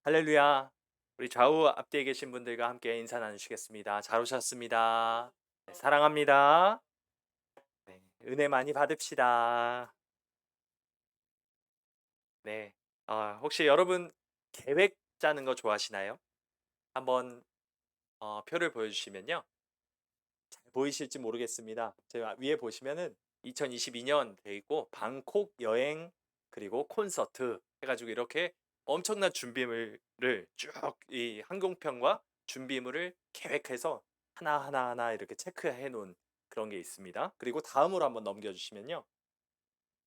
할렐루야. 우리 좌우 앞뒤에 계신 분들과 함께 인사 나누시겠습니다. 잘 오셨습니다. 네, 사랑합니다. 네, 은혜 많이 받읍시다. 네. 혹시 여러분 계획 짜는 거 좋아하시나요? 한번 표를 보여주시면요. 잘 보이실지 모르겠습니다. 제가 위에 보시면은 2022년 돼 있고 방콕 여행 그리고 콘서트 해가지고 이렇게 엄청난 준비물을 쭉 이 항공편과 준비물을 계획해서 하나 이렇게 체크해 놓은 그런 게 있습니다. 그리고 다음으로 한번 넘겨주시면요.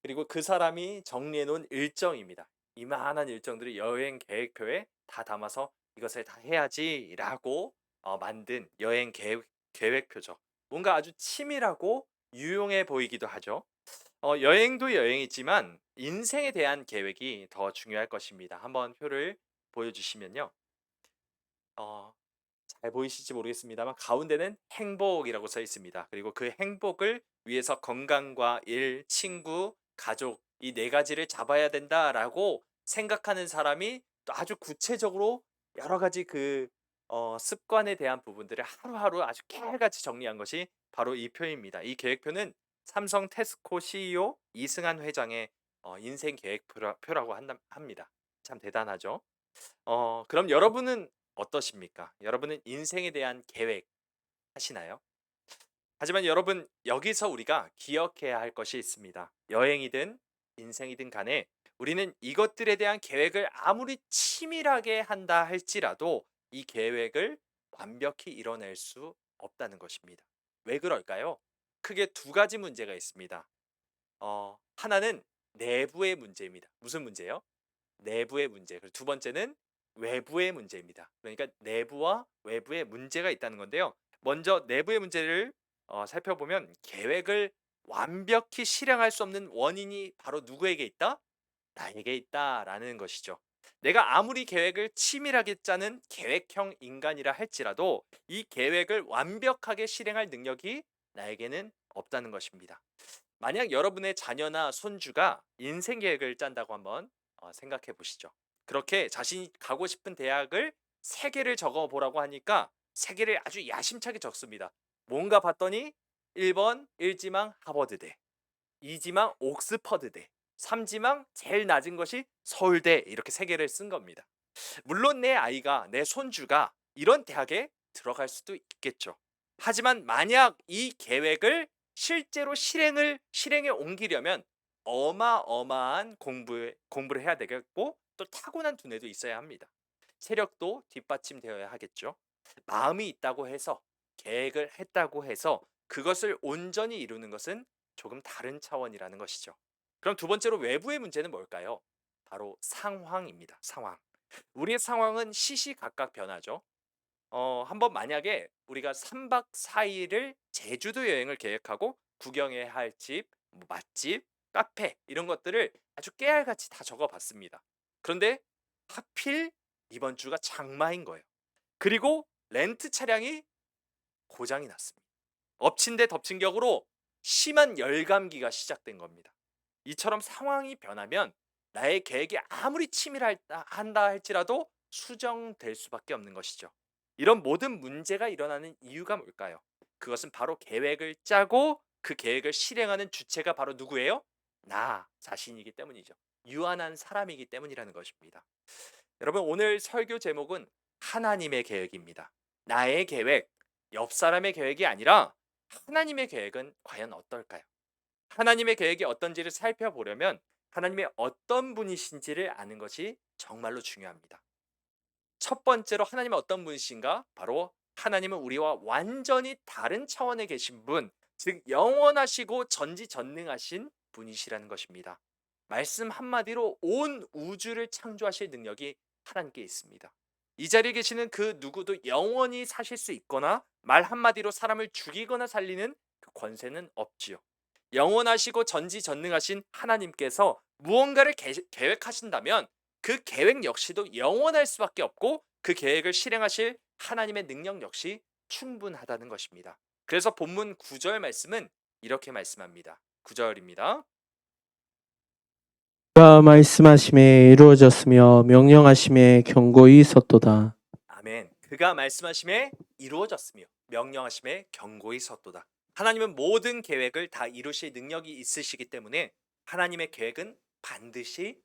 그리고 그 사람이 정리해 놓은 일정입니다. 이만한 일정들을 여행 계획표에 다 담아서 이것을 다 해야지라고 만든 여행 계획표죠. 뭔가 아주 치밀하고 유용해 보이기도 하죠. 여행도 여행이지만 인생에 대한 계획이 더 중요할 것입니다. 한번 표를 보여주시면요. 어, 잘 보이실지 모르겠습니다만 가운데는 행복이라고 써 있습니다. 그리고 그 행복을 위해서 건강과 일, 친구, 가족 이 네 가지를 잡아야 된다라고 생각하는 사람이 또 아주 구체적으로 여러 가지 습관에 대한 부분들을 하루하루 아주 깨알같이 정리한 것이 바로 이 표입니다. 이 계획표는 삼성 테스코 CEO 이승한 회장의 인생 계획표라고 합니다. 참 대단하죠. 그럼 여러분은 어떠십니까? 여러분은 인생에 대한 계획 하시나요? 하지만 여러분 여기서 우리가 기억해야 할 것이 있습니다. 여행이든 인생이든 간에 우리는 이것들에 대한 계획을 아무리 치밀하게 한다 할지라도 이 계획을 완벽히 이뤄낼 수 없다는 것입니다. 왜 그럴까요? 크게 두 가지 문제가 있습니다. 하나는 내부의 문제입니다. 무슨 문제요? 내부의 문제. 그리고 두 번째는 외부의 문제입니다. 그러니까 내부와 외부의 문제가 있다는 건데요. 먼저 내부의 문제를 살펴보면 계획을 완벽히 실행할 수 없는 원인이 바로 누구에게 있다? 나에게 있다라는 것이죠. 내가 아무리 계획을 치밀하게 짜는 계획형 인간이라 할지라도 이 계획을 완벽하게 실행할 능력이 나에게는 없다는 것입니다. 만약 여러분의 자녀나 손주가 인생 계획을 짠다고 한번 생각해 보시죠. 그렇게 자신이 가고 싶은 대학을 세 개를 적어 보라고 하니까 세 개를 아주 야심차게 적습니다. 뭔가 봤더니 1번 일지망 하버드대, 2지망 옥스퍼드대, 3지망 제일 낮은 것이 서울대 이렇게 세 개를 쓴 겁니다. 물론 내 아이가 내 손주가 이런 대학에 들어갈 수도 있겠죠. 하지만 만약 이 계획을 실제로 실행에 옮기려면 어마어마한 공부를 해야 되겠고 또 타고난 두뇌도 있어야 합니다. 세력도 뒷받침되어야 하겠죠. 마음이 있다고 해서 계획을 했다고 해서 그것을 온전히 이루는 것은 조금 다른 차원이라는 것이죠. 그럼 두 번째로 외부의 문제는 뭘까요? 바로 상황입니다. 상황. 우리의 상황은 시시각각 변하죠. 한번 만약에 우리가 3박 4일을 제주도 여행을 계획하고 구경해야 할 집, 뭐 맛집, 카페 이런 것들을 아주 깨알같이 다 적어봤습니다. 그런데 하필 이번 주가 장마인 거예요. 그리고 렌트 차량이 고장이 났습니다. 엎친 데 덮친 격으로 심한 열감기가 시작된 겁니다. 이처럼 상황이 변하면 나의 계획이 아무리 치밀한다 할지라도 수정될 수밖에 없는 것이죠. 이런 모든 문제가 일어나는 이유가 뭘까요? 그것은 바로 계획을 짜고 그 계획을 실행하는 주체가 바로 누구예요? 나 자신이기 때문이죠. 유한한 사람이기 때문이라는 것입니다. 여러분 오늘 설교 제목은 하나님의 계획입니다. 나의 계획, 옆 사람의 계획이 아니라 하나님의 계획은 과연 어떨까요? 하나님의 계획이 어떤지를 살펴보려면 하나님의 어떤 분이신지를 아는 것이 정말로 중요합니다. 첫 번째로 하나님은 어떤 분이신가? 바로 하나님은 우리와 완전히 다른 차원에 계신 분, 즉 영원하시고 전지전능하신 분이시라는 것입니다. 말씀 한마디로 온 우주를 창조하실 능력이 하나님께 있습니다. 이 자리에 계시는 그 누구도 영원히 사실 수 있거나 말 한마디로 사람을 죽이거나 살리는 그 권세는 없지요. 영원하시고 전지전능하신 하나님께서 무언가를 계획하신다면 그 계획 역시도 영원할 수밖에 없고 그 계획을 실행하실 하나님의 능력 역시 충분하다는 것입니다. 그래서 본문 9절 말씀은 이렇게 말씀합니다. 9절입니다. 그가 말씀하심에 이루어졌으며 명령하심에 경고히 있었도다. 아멘. 그가 말씀하심에 이루어졌으며 명령하심에 경고히 섰도다. 하나님은 모든 계획을 다 이루실 능력이 있으시기 때문에 하나님의 계획은 반드시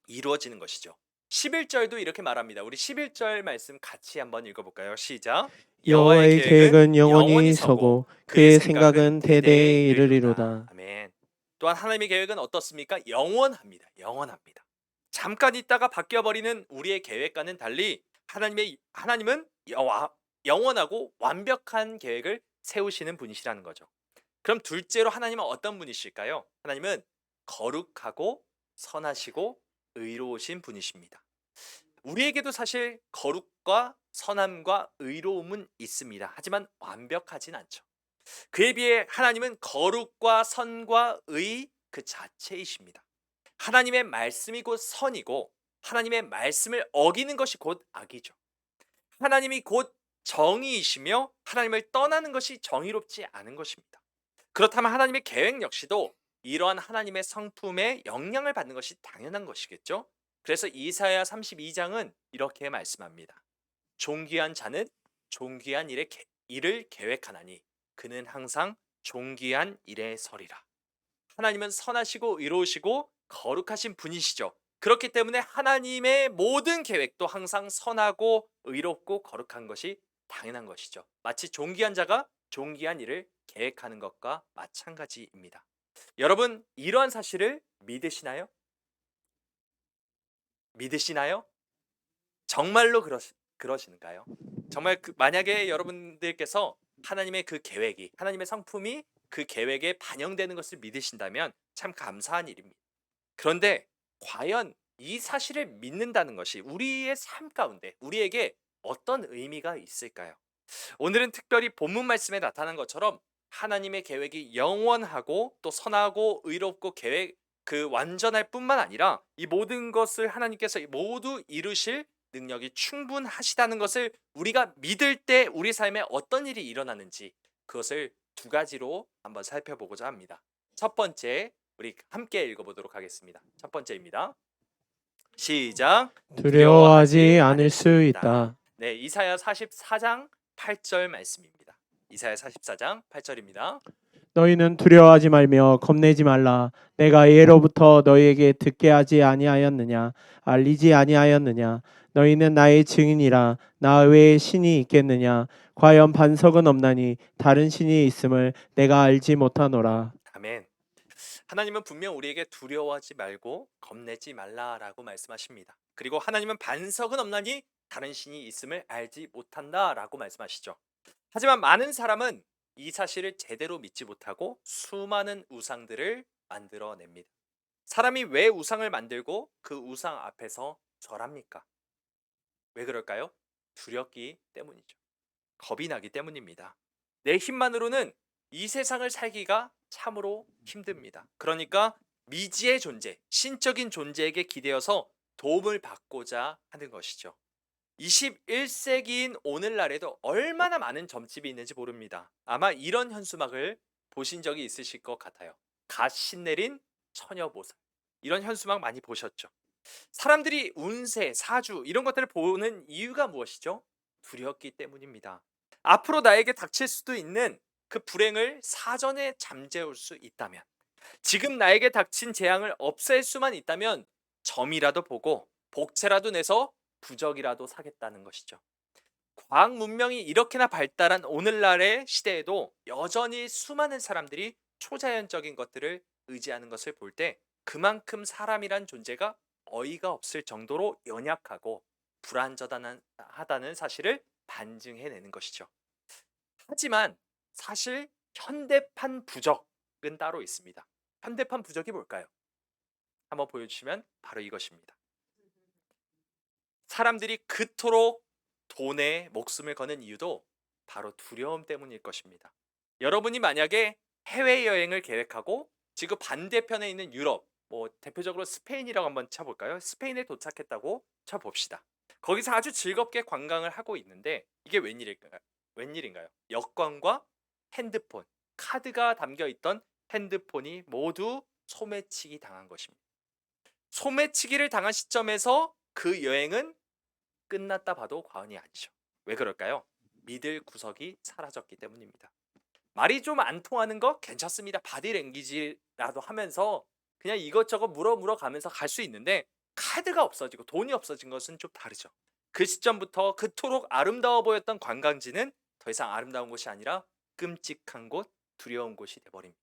이루어지는 것이죠. 11절도 이렇게 말합니다. 우리 11절 말씀 같이 한번 읽어볼까요? 시작. 여호와의 여호와의 계획은 계획은 영원히 영원히 서고 서고 그의 그의 생각은 생각은 대대에 대대에 이르리로다. 이르리로다. 아멘. 또한 하나님의 계획은 어떻습니까? 영원합니다. 영원합니다. 잠깐 있다가 바뀌어 버리는 우리의 계획과는 달리 하나님은 영원하고 완벽한 계획을 세우시는 분이시라는 거죠. 그럼 둘째로 하나님은 어떤 분이실까요? 하나님은 거룩하고 선하시고 의로우신 분이십니다. 우리에게도 사실 거룩과 선함과 의로움은 있습니다. 하지만 완벽하진 않죠. 그에 비해 하나님은 거룩과 선과 의 그 자체이십니다. 하나님의 말씀이 곧 선이고 하나님의 말씀을 어기는 것이 곧 악이죠. 하나님이 곧 정의이시며 하나님을 떠나는 것이 정의롭지 않은 것입니다. 그렇다면 하나님의 계획 역시도 이러한 하나님의 성품에 영향을 받는 것이 당연한 것이겠죠. 그래서 이사야 32장은 이렇게 말씀합니다. 존귀한 자는 존귀한 일을 계획하나니 그는 항상 존귀한 일에 서리라. 하나님은 선하시고 의로우시고 거룩하신 분이시죠. 그렇기 때문에 하나님의 모든 계획도 항상 선하고 의롭고 거룩한 것이 당연한 것이죠. 마치 존귀한 자가 존귀한 일을 계획하는 것과 마찬가지입니다. 여러분, 이러한 사실을 믿으시나요? 믿으시나요? 정말로 그러시는가요? 정말 만약에 여러분들께서 하나님의 그 계획이, 하나님의 성품이 그 계획에 반영되는 것을 믿으신다면 참 감사한 일입니다. 그런데 과연 이 사실을 믿는다는 것이 우리의 삶 가운데 우리에게 어떤 의미가 있을까요? 오늘은 특별히 본문 말씀에 나타난 것처럼 하나님의 계획이 영원하고 또 선하고 의롭고 그 완전할 뿐만 아니라 이 모든 것을 하나님께서 모두 이루실 능력이 충분하시다는 것을 우리가 믿을 때 우리 삶에 어떤 일이 일어나는지 그것을 두 가지로 한번 살펴보고자 합니다. 첫 번째, 우리 함께 읽어보도록 하겠습니다. 첫 번째입니다. 시작. 두려워하지 두려워하지 않을 않을 수 수 있다. 있다. 네, 이사야 44장 8절 말씀입니다. 이사야 44장 8절입니다. 너희는 두려워하지 말며 겁내지 말라. 내가 예로부터 너희에게 듣게 하지 아니하였느냐? 알리지 아니하였느냐? 너희는 나의 증인이라. 나 외에 신이 있겠느냐? 과연 반석은 없나니 다른 신이 있음을 내가 알지 못하노라. 아멘. 하나님은 분명 우리에게 두려워하지 말고 겁내지 말라라고 말씀하십니다. 그리고 하나님은 반석은 없나니 다른 신이 있음을 알지 못한다라고 말씀하시죠. 하지만 많은 사람은 이 사실을 제대로 믿지 못하고 수많은 우상들을 만들어냅니다. 사람이 왜 우상을 만들고 그 우상 앞에서 절합니까? 왜 그럴까요? 두렵기 때문이죠. 겁이 나기 때문입니다. 내 힘만으로는 이 세상을 살기가 참으로 힘듭니다. 그러니까 미지의 존재, 신적인 존재에게 기대어서 도움을 받고자 하는 것이죠. 21세기인 오늘날에도 얼마나 많은 점집이 있는지 모릅니다. 아마 이런 현수막을 보신 적이 있으실 것 같아요. 갓 신내린 처녀보살. 이런 현수막 많이 보셨죠? 사람들이 운세, 사주 이런 것들을 보는 이유가 무엇이죠? 두렵기 때문입니다. 앞으로 나에게 닥칠 수도 있는 그 불행을 사전에 잠재울 수 있다면, 지금 나에게 닥친 재앙을 없앨 수만 있다면 점이라도 보고 복채라도 내서 부적이라도 사겠다는 것이죠. 과학 문명이 이렇게나 발달한 오늘날의 시대에도 여전히 수많은 사람들이 초자연적인 것들을 의지하는 것을 볼 때 그만큼 사람이란 존재가 어이가 없을 정도로 연약하고 불안정하다는 사실을 반증해내는 것이죠. 하지만 사실 현대판 부적은 따로 있습니다. 현대판 부적이 뭘까요? 한번 보여주시면 바로 이것입니다. 사람들이 그토록 돈에 목숨을 거는 이유도 바로 두려움 때문일 것입니다. 여러분이 만약에 해외여행을 계획하고 지금 반대편에 있는 유럽, 대표적으로 스페인이라고 한번 쳐볼까요? 스페인에 도착했다고 쳐봅시다. 거기서 아주 즐겁게 관광을 하고 있는데 이게 웬일일까요? 웬일인가요? 여권과 핸드폰, 카드가 담겨 있던 핸드폰이 모두 소매치기 당한 것입니다. 소매치기를 당한 시점에서 그 여행은 끝났다 봐도 과언이 아니죠. 왜 그럴까요? 믿을 구석이 사라졌기 때문입니다. 말이 좀 안 통하는 거 괜찮습니다. 바디랭귀지라도 하면서 그냥 이것저것 물어 가면서 갈 수 있는데 카드가 없어지고 돈이 없어진 것은 좀 다르죠. 그 시점부터 그토록 아름다워 보였던 관광지는 더 이상 아름다운 곳이 아니라 끔찍한 곳, 두려운 곳이 돼버립니다.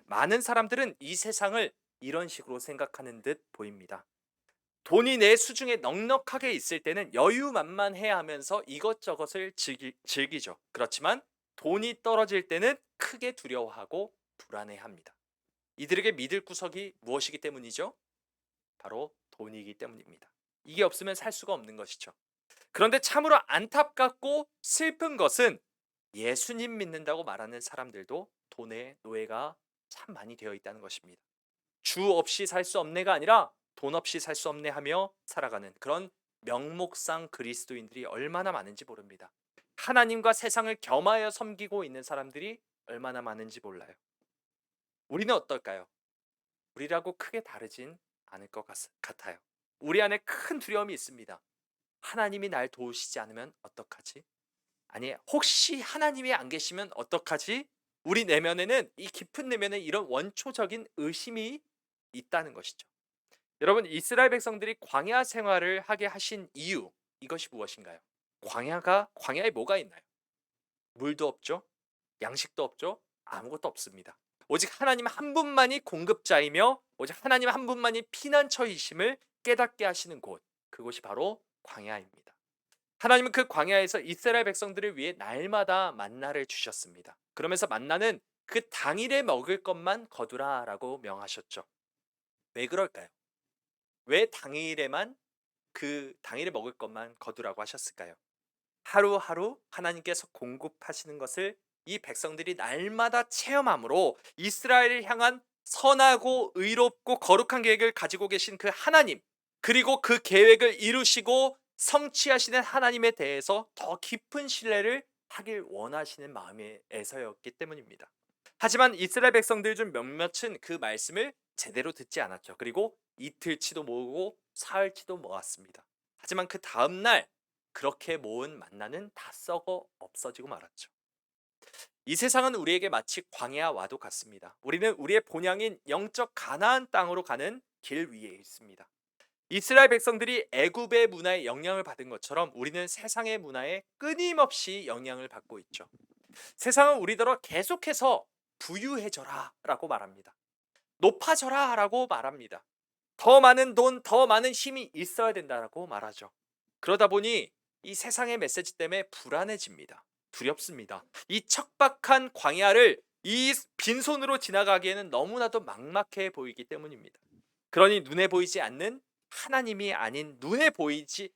많은 사람들은 이 세상을 이런 식으로 생각하는 듯 보입니다. 돈이 내 수중에 넉넉하게 있을 때는 여유만만해 하면서 이것저것을 즐기죠. 그렇지만 돈이 떨어질 때는 크게 두려워하고 불안해합니다. 이들에게 믿을 구석이 무엇이기 때문이죠? 바로 돈이기 때문입니다. 이게 없으면 살 수가 없는 것이죠. 그런데 참으로 안타깝고 슬픈 것은 예수님 믿는다고 말하는 사람들도 돈의 노예가 참 많이 되어 있다는 것입니다. 주 없이 살 수 없네가 아니라 돈 없이 살 수 없네 하며 살아가는 그런 명목상 그리스도인들이 얼마나 많은지 모릅니다. 하나님과 세상을 겸하여 섬기고 있는 사람들이 얼마나 많은지 몰라요. 우리는 어떨까요? 우리라고 크게 다르진 않을 것 같아요. 우리 안에 큰 두려움이 있습니다. 하나님이 날 도우시지 않으면 어떡하지? 아니, 혹시 하나님이 안 계시면 어떡하지? 우리 내면에는, 이 깊은 내면에 이런 원초적인 의심이 있다는 것이죠. 여러분, 이스라엘 백성들이 광야 생활을 하게 하신 이유, 이것이 무엇인가요? 광야에 뭐가 있나요? 물도 없죠. 양식도 없죠. 아무것도 없습니다. 오직 하나님 한 분만이 공급자이며 오직 하나님 한 분만이 피난처이심을 깨닫게 하시는 곳, 그곳이 바로 광야입니다. 하나님은 그 광야에서 이스라엘 백성들을 위해 날마다 만나를 주셨습니다. 그러면서 만나는 그 당일에 먹을 것만 거두라라고 명하셨죠. 왜 그럴까요? 왜 당일에 먹을 것만 거두라고 하셨을까요? 하루하루 하나님께서 공급하시는 것을 이 백성들이 날마다 체험함으로 이스라엘을 향한 선하고 의롭고 거룩한 계획을 가지고 계신 그 하나님, 그리고 그 계획을 이루시고 성취하시는 하나님에 대해서 더 깊은 신뢰를 하길 원하시는 마음에서였기 때문입니다. 하지만 이스라엘 백성들 중 몇몇은 그 말씀을 제대로 듣지 않았죠. 그리고 이틀치도 모으고 사흘치도 모았습니다. 하지만 그 다음날 그렇게 모은 만나는 다 썩어 없어지고 말았죠. 이 세상은 우리에게 마치 광야와도 같습니다. 우리는 우리의 본향인 영적 가나안 땅으로 가는 길 위에 있습니다. 이스라엘 백성들이 애굽의 문화에 영향을 받은 것처럼 우리는 세상의 문화에 끊임없이 영향을 받고 있죠. 세상은 우리더러 계속해서 부유해져라 라고 말합니다. 높아져라 라고 말합니다. 더 많은 돈, 더 많은 힘이 있어야 된다라고 말하죠. 그러다 보니 이 세상의 메시지 때문에 불안해집니다. 두렵습니다. 이 척박한 광야를 이 빈손으로 지나가기에는 너무나도 막막해 보이기 때문입니다. 그러니 눈에 보이지 않는 하나님이 아닌 눈에 보이지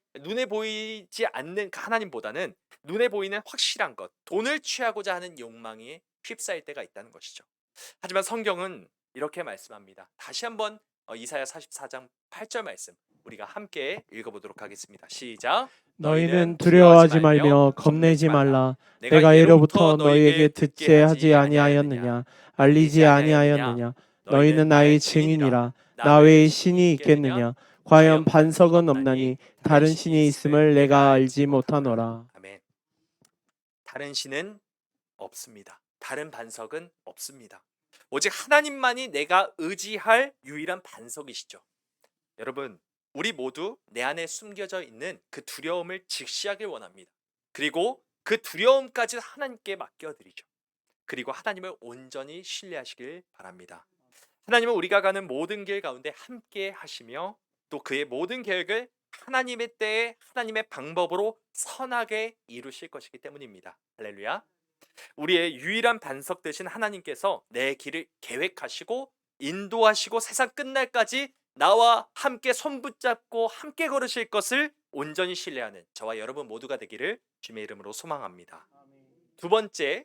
않는 그 하나님보다는 눈에 보이는 확실한 것, 돈을 취하고자 하는 욕망에 휩싸일 때가 있다는 것이죠. 하지만 성경은 이렇게 말씀합니다. 다시 한번 이사야 44장 8절 말씀 우리가 함께 읽어보도록 하겠습니다. 시작. 너희는 두려워하지 말며 겁내지 말라. 내가 예로부터 너희에게 듣게 하지 아니하였느냐, 알리지 아니하였느냐. 너희는 나의 증인이라. 나 외에 신이 있겠느냐. 과연 반석은 없나니 다른 신이 있음을 내가 알지 못하노라. 아멘. 다른 신은 없습니다. 다른 반석은 없습니다. 오직 하나님만이 내가 의지할 유일한 반석이시죠. 여러분, 우리 모두 내 안에 숨겨져 있는 그 두려움을 직시하길 원합니다. 그리고 그 두려움까지 하나님께 맡겨드리죠. 그리고 하나님을 온전히 신뢰하시길 바랍니다. 하나님은 우리가 가는 모든 길 가운데 함께 하시며 또 그의 모든 계획을 하나님의 때에 하나님의 방법으로 선하게 이루실 것이기 때문입니다. 할렐루야. 우리의 유일한 반석 되신 하나님께서 내 길을 계획하시고 인도하시고 세상 끝날까지 나와 함께 손 붙잡고 함께 걸으실 것을 온전히 신뢰하는 저와 여러분 모두가 되기를 주님의 이름으로 소망합니다. 두 번째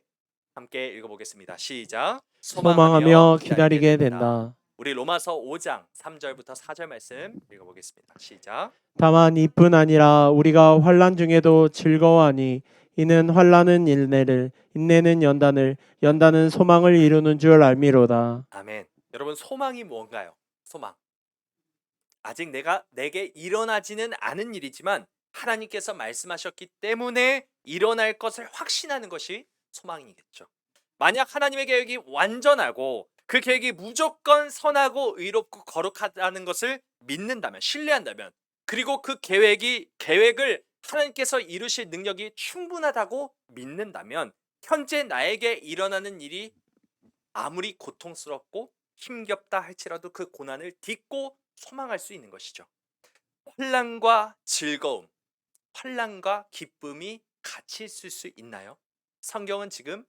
함께 읽어보겠습니다. 시작. 소망하며 기다리게 된다. 우리 로마서 5장 3절부터 4절 말씀 읽어보겠습니다. 시작. 다만 이뿐 아니라 우리가 환난 중에도 즐거워하니 이는 환난은 인내를, 인내는 연단을, 연단은 소망을 이루는 줄 알미로다. 아멘. 여러분, 소망이 뭔가요? 소망. 아직 내게 일어나지는 않은 일이지만 하나님께서 말씀하셨기 때문에 일어날 것을 확신하는 것이 소망이겠죠. 만약 하나님의 계획이 완전하고 그 계획이 무조건 선하고 의롭고 거룩하다는 것을 믿는다면, 신뢰한다면, 그리고 그 계획을 하나님께서 이루실 능력이 충분하다고 믿는다면, 현재 나에게 일어나는 일이 아무리 고통스럽고 힘겹다 할지라도 그 고난을 딛고 소망할 수 있는 것이죠. 환난과 즐거움, 환난과 기쁨이 같이 있을 수 있나요? 성경은 지금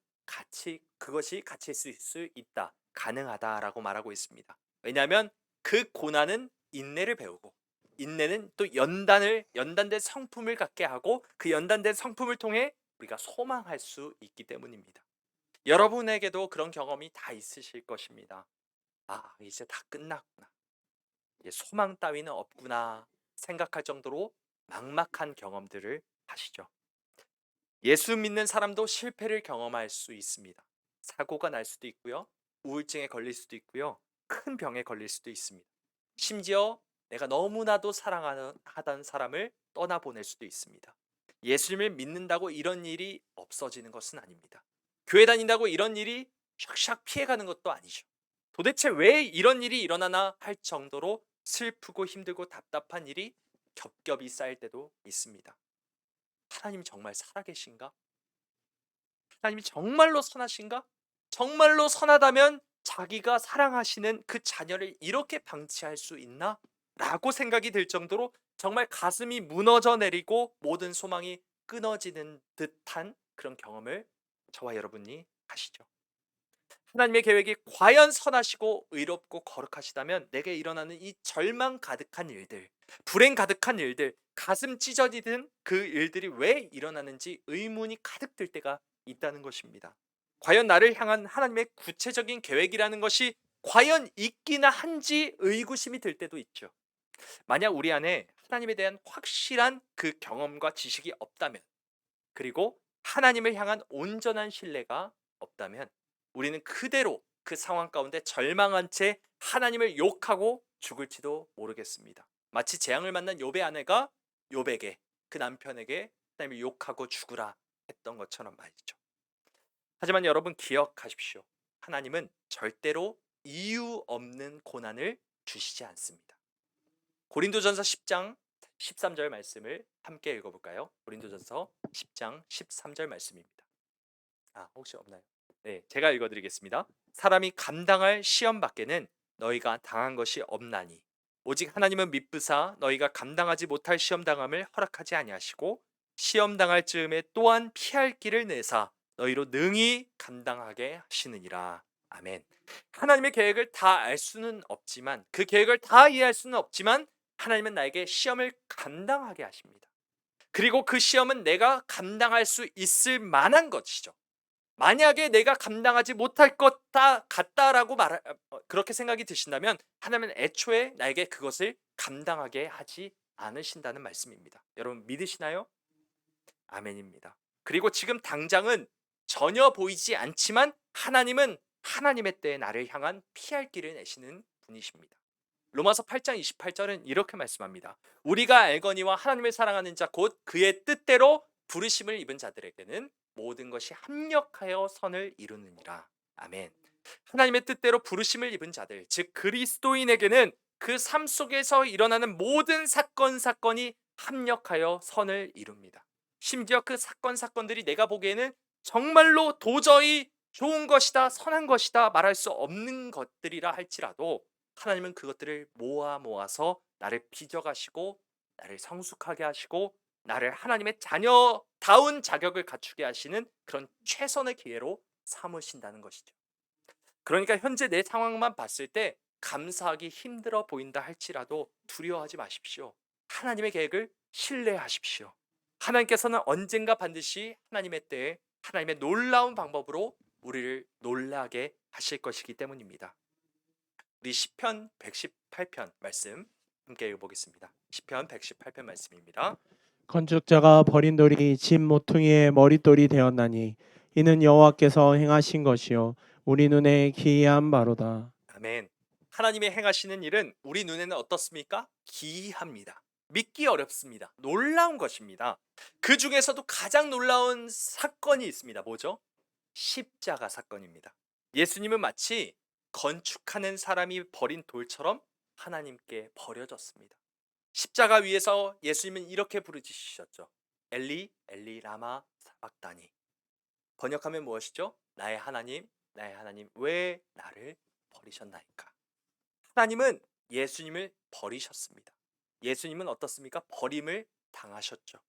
그것이 같이 있을 수 있다, 가능하다라고 말하고 있습니다. 왜냐하면 그 고난은 인내를 배우고, 인내는 또 연단된 성품을 갖게 하고, 그 연단된 성품을 통해 우리가 소망할 수 있기 때문입니다. 여러분에게도 그런 경험이 다 있으실 것입니다. 아, 이제 다 끝났구나, 이제 소망 따위는 없구나 생각할 정도로 막막한 경험들을 하시죠. 예수 믿는 사람도 실패를 경험할 수 있습니다. 사고가 날 수도 있고요, 우울증에 걸릴 수도 있고요, 큰 병에 걸릴 수도 있습니다. 심지어 내가 너무나도 사랑하던 사람을 떠나보낼 수도 있습니다. 예수님을 믿는다고 이런 일이 없어지는 것은 아닙니다. 교회 다닌다고 이런 일이 샥샥 피해가는 것도 아니죠. 도대체 왜 이런 일이 일어나나 할 정도로 슬프고 힘들고 답답한 일이 겹겹이 쌓일 때도 있습니다. 하나님 정말 살아계신가? 하나님이 정말로 선하신가? 정말로 선하다면 자기가 사랑하시는 그 자녀를 이렇게 방치할 수 있나? 라고 생각이 들 정도로 정말 가슴이 무너져 내리고 모든 소망이 끊어지는 듯한 그런 경험을 저와 여러분이 하시죠. 하나님의 계획이 과연 선하시고 의롭고 거룩하시다면 내게 일어나는 이 절망 가득한 일들, 불행 가득한 일들, 가슴 찢어지는 그 일들이 왜 일어나는지 의문이 가득 들 때가 있다는 것입니다. 과연 나를 향한 하나님의 구체적인 계획이라는 것이 과연 있기나 한지 의구심이 들 때도 있죠. 만약 우리 안에 하나님에 대한 확실한 그 경험과 지식이 없다면, 그리고 하나님을 향한 온전한 신뢰가 없다면, 우리는 그대로 그 상황 가운데 절망한 채 하나님을 욕하고 죽을지도 모르겠습니다. 마치 재앙을 만난 욥의 아내가 욥에게, 그 남편에게 하나님을 욕하고 죽으라 했던 것처럼 말이죠. 하지만 여러분 기억하십시오. 하나님은 절대로 이유 없는 고난을 주시지 않습니다. 고린도전서 10장 13절 말씀을 함께 읽어볼까요? 고린도전서 10장 13절 말씀입니다. 혹시 없나요? 네, 제가 읽어드리겠습니다. 사람이 감당할 시험 밖에는 너희가 당한 것이 없나니 오직 하나님은 미쁘사 너희가 감당하지 못할 시험 당함을 허락하지 아니하시고 시험 당할 즈음에 또한 피할 길을 내사 너희로 능히 감당하게 하시느니라. 아멘. 하나님의 계획을 다 알 수는 없지만, 그 계획을 다 이해할 수는 없지만 하나님은 나에게 시험을 감당하게 하십니다. 그리고 그 시험은 내가 감당할 수 있을 만한 것이죠. 만약에 내가 감당하지 못할 것 같다라고 그렇게 생각이 드신다면 하나님은 애초에 나에게 그것을 감당하게 하지 않으신다는 말씀입니다. 여러분 믿으시나요? 아멘입니다. 그리고 지금 당장은 전혀 보이지 않지만 하나님은 하나님의 때에 나를 향한 피할 길을 내시는 분이십니다. 로마서 8장 28절은 이렇게 말씀합니다. 우리가 알거니와 하나님을 사랑하는 자 곧 그의 뜻대로 부르심을 입은 자들에게는 모든 것이 합력하여 선을 이루느니라. 아멘. 하나님의 뜻대로 부르심을 입은 자들, 즉 그리스도인에게는 그 삶 속에서 일어나는 모든 사건이 합력하여 선을 이룹니다. 심지어 그 사건들이 내가 보기에는 정말로 도저히 좋은 것이다, 선한 것이다 말할 수 없는 것들이라 할지라도 하나님은 그것들을 모아서 나를 빚어가시고 나를 성숙하게 하시고 나를 하나님의 자녀다운 자격을 갖추게 하시는 그런 최선의 기회로 삼으신다는 것이죠. 그러니까 현재 내 상황만 봤을 때 감사하기 힘들어 보인다 할지라도 두려워하지 마십시오. 하나님의 계획을 신뢰하십시오. 하나님께서는 언젠가 반드시 하나님의 때에 하나님의 놀라운 방법으로 우리를 놀라게 하실 것이기 때문입니다. 우리 시편 118편 말씀 함께 읽어보겠습니다. 시편 118편 말씀입니다. 건축자가 버린 돌이 집 모퉁이의 머릿돌이 되었나니 이는 여호와께서 행하신 것이요 우리 눈에 기이한 바로다. 아멘. 하나님의 행하시는 일은 우리 눈에는 어떻습니까? 기이합니다. 믿기 어렵습니다. 놀라운 것입니다. 그 중에서도 가장 놀라운 사건이 있습니다. 뭐죠? 십자가 사건입니다. 예수님은 마치 건축하는 사람이 버린 돌처럼 하나님께 버려졌습니다. 십자가 위에서 예수님은 이렇게 부르짖으셨죠. 엘리 엘리 라마 사박다니. 번역하면 무엇이죠? 나의 하나님 왜 나를 버리셨나이까? 하나님은 예수님을 버리셨습니다. 예수님은 어떻습니까? 버림을 당하셨죠.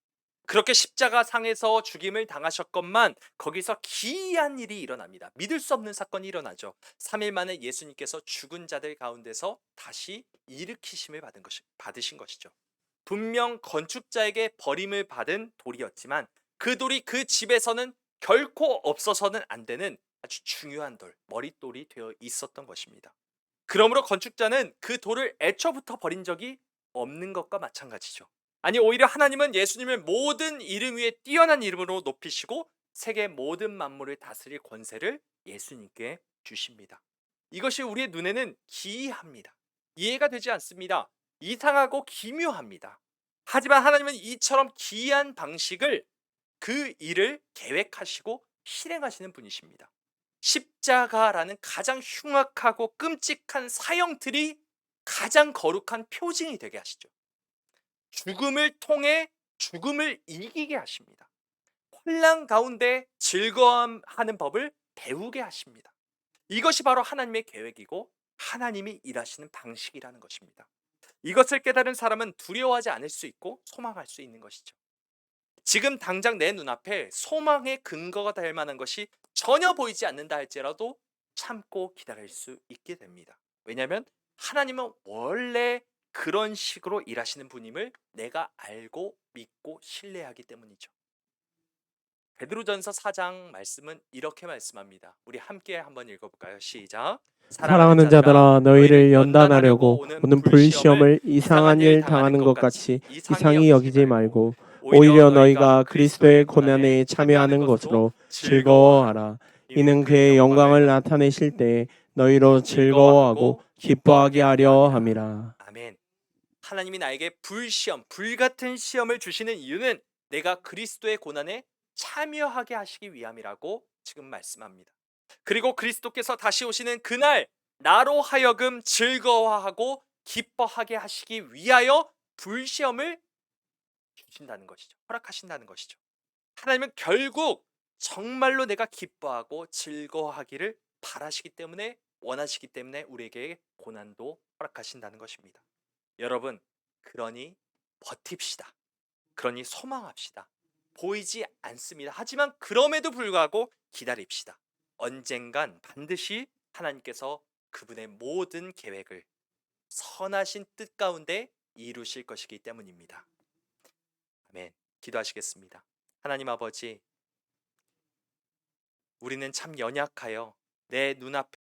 그렇게 십자가 상에서 죽임을 당하셨건만 거기서 기이한 일이 일어납니다. 믿을 수 없는 사건이 일어나죠. 3일 만에 예수님께서 죽은 자들 가운데서 다시 일으키심을 받으신 것이죠. 분명 건축자에게 버림을 받은 돌이었지만 그 돌이 그 집에서는 결코 없어서는 안 되는 아주 중요한 돌, 머릿돌이 되어 있었던 것입니다. 그러므로 건축자는 그 돌을 애초부터 버린 적이 없는 것과 마찬가지죠. 아니 오히려 하나님은 예수님을 모든 이름 위에 뛰어난 이름으로 높이시고 세계 모든 만물을 다스릴 권세를 예수님께 주십니다. 이것이 우리의 눈에는 기이합니다. 이해가 되지 않습니다. 이상하고 기묘합니다. 하지만 하나님은 이처럼 기이한 방식을 그 일을 계획하시고 실행하시는 분이십니다. 십자가라는 가장 흉악하고 끔찍한 사형틀이 가장 거룩한 표징이 되게 하시죠. 죽음을 통해 죽음을 이기게 하십니다. 혼란 가운데 즐거워하는 법을 배우게 하십니다. 이것이 바로 하나님의 계획이고 하나님이 일하시는 방식이라는 것입니다. 이것을 깨달은 사람은 두려워하지 않을 수 있고 소망할 수 있는 것이죠. 지금 당장 내 눈앞에 소망의 근거가 될 만한 것이 전혀 보이지 않는다 할지라도 참고 기다릴 수 있게 됩니다. 왜냐하면 하나님은 원래 그런 식으로 일하시는 분임을 내가 알고 믿고 신뢰하기 때문이죠. 베드로전서 4장 말씀은 이렇게 말씀합니다. 우리 함께 한번 읽어볼까요? 시작. 사랑하는 자들아 너희를 연단하려고 오는 불시험을 이상한 일 당하는 것 같이 이상히 여기지 말고 오히려 너희가 그리스도의 고난에 참여하는 것으로 즐거워하라. 이는 그의 영광을 나타내실 때에 너희로 즐거워하고 기뻐하게 하려 함이라. 아멘. 하나님이 나에게 불시험, 불같은 시험을 주시는 이유는 내가 그리스도의 고난에 참여하게 하시기 위함이라고 지금 말씀합니다. 그리고 그리스도께서 다시 오시는 그날 나로 하여금 즐거워하고 기뻐하게 하시기 위하여 불시험을 주신다는 것이죠. 허락하신다는 것이죠. 하나님은 결국 정말로 내가 기뻐하고 즐거워하기를 바라시기 때문에 원하시기 때문에 우리에게 고난도 허락하신다는 것입니다. 여러분, 그러니 버팁시다. 그러니 소망합시다. 보이지 않습니다. 하지만 그럼에도 불구하고 기다립시다. 언젠간 반드시 하나님께서 그분의 모든 계획을 선하신 뜻 가운데 이루실 것이기 때문입니다. 아멘. 기도하시겠습니다. 하나님 아버지, 우리는 참 연약하여 내 눈앞에